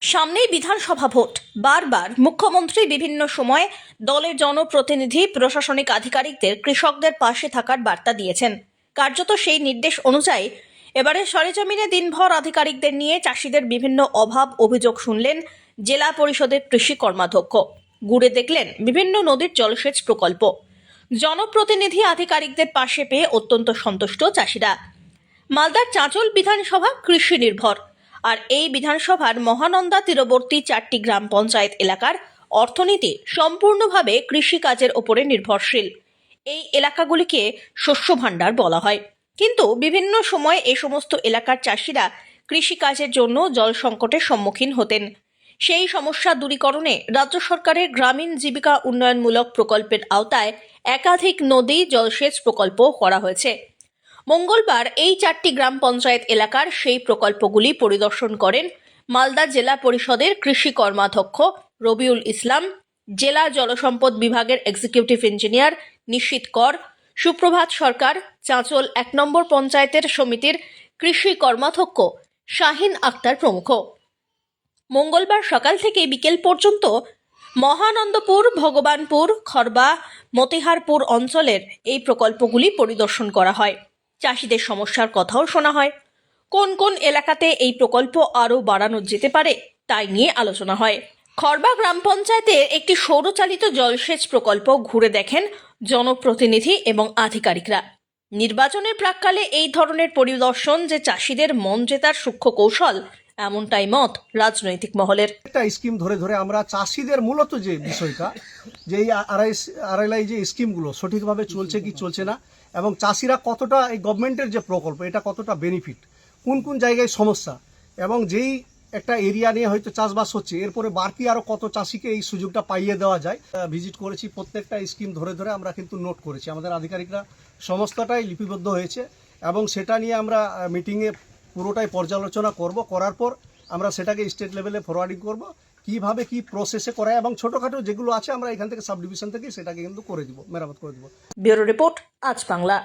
সামনেই বিধানসভা ভোট। বারবার মুখ্যমন্ত্রী বিভিন্ন সময়ে দলের জনপ্রতিনিধি, প্রশাসনিক আধিকারিকদের কৃষকদের পাশে থাকার বার্তা দিয়েছেন। কার্যত সেই নির্দেশ অনুযায়ী এবারে সরেজমিনে দিনভর আধিকারিকদের নিয়ে চাষিদের বিভিন্ন অভাব অভিযোগ শুনলেন জেলা পরিষদের কৃষি কর্মাধ্যক্ষ। ঘুরে দেখলেন বিভিন্ন নদীর জলসেচ প্রকল্প। জনপ্রতিনিধি আধিকারিকদের পাশে পেয়ে অত্যন্ত সন্তুষ্ট চাষিরা। মালদার চাঁচল বিধানসভা কৃষি নির্ভর, আর এই বিধানসভার মহানন্দা তীরবর্তী 4টি গ্রাম পঞ্চায়েত এলাকার অর্থনীতি সম্পূর্ণভাবে কৃষিকাজের ওপরে নির্ভরশীল। এই এলাকাগুলিকে শস্য ভাণ্ডার বলা হয়, কিন্তু বিভিন্ন সময় এই সমস্ত এলাকার চাষিরা কৃষিকাজের জন্য জল সংকটের সম্মুখীন হতেন। সেই সমস্যা দূরীকরণে রাজ্য সরকারের গ্রামীণ জীবিকা উন্নয়নমূলক প্রকল্পের আওতায় একাধিক নদী জলসেচ প্রকল্প করা হয়েছে। মঙ্গলবার এই 4টি গ্রাম পঞ্চায়েত এলাকার সেই প্রকল্পগুলি পরিদর্শন করেন মালদা জেলা পরিষদের কৃষি কর্মাধ্যক্ষ রবিউল ইসলাম, জেলা জলসম্পদ বিভাগের এক্সিকিউটিভ ইঞ্জিনিয়ার নিশীত কর, সুপ্রভাত সরকার, চাঁচল 1 নম্বর পঞ্চায়েতের সমিতির কৃষি কর্মাধ্যক্ষ শাহিন আক্তার প্রমুখ। মঙ্গলবার সকাল থেকে বিকেল পর্যন্ত মহানন্দপুর, ভগবানপুর, খরবা, মতিহারপুর অঞ্চলের এই প্রকল্পগুলি পরিদর্শন করা হয়। চাষিদের সমস্যার কথাও শোনা হয়। কোন কোন এলাকাতে এই প্রকল্প আরও বাড়ানো যেতে পারে তাই নিয়ে আলোচনা হয়। খরবা গ্রাম পঞ্চায়েতের একটি সৌরচালিত জলসেচ প্রকল্প ঘুরে দেখেন জনপ্রতিনিধি এবং আধিকারিকরা। নির্বাচনের প্রাক্কালে এই ধরনের পরিদর্শন যে চাষিদের মন জেতার সূক্ষ্ম কৌশল, এমনটাই মত রাজনৈতিক মহলের। একটা স্কিম ধরে ধরে আমরা চাষিদের মূলত যে বিষয়টা, যে এই আরএলআই যে স্কিমগুলো সঠিকভাবে চলছে কি চলছে না, এবং চাষিরা কতটা এই গভর্নমেন্টের যে প্রকল্প এটা কতটা বেনিফিট, কোন কোন জায়গায় সমস্যা, এবং যেই একটা এরিয়া নিয়ে হয়তো চাষবাস হচ্ছে এরপরে বাড়তি আরও কত চাষিকে এই সুযোগটা পাইয়ে দেওয়া যায়। ভিজিট করেছি, প্রত্যেকটা স্কিম ধরে ধরে আমরা কিন্তু নোট করেছি। আমাদের আধিকারিকরা সমস্তটাই লিপিবদ্ধ হয়েছে এবং সেটা নিয়ে আমরা মিটিংয়ে পুরোটাই পর্যালোচনা করব। করার পর আমরা সেটাকে স্টেট লেভেলে ফরওয়ার্ডিং করব, কিভাবে কি প্রসেসে করা, এবং ছোটোখাটো যেগুলো আছে আমরা এখান থেকে সাব ডিভিশন থেকে সেটাকে কিন্তু করে দিব, মেরামত করে দিব। ব্যুরো রিপোর্ট, আজ বাংলা।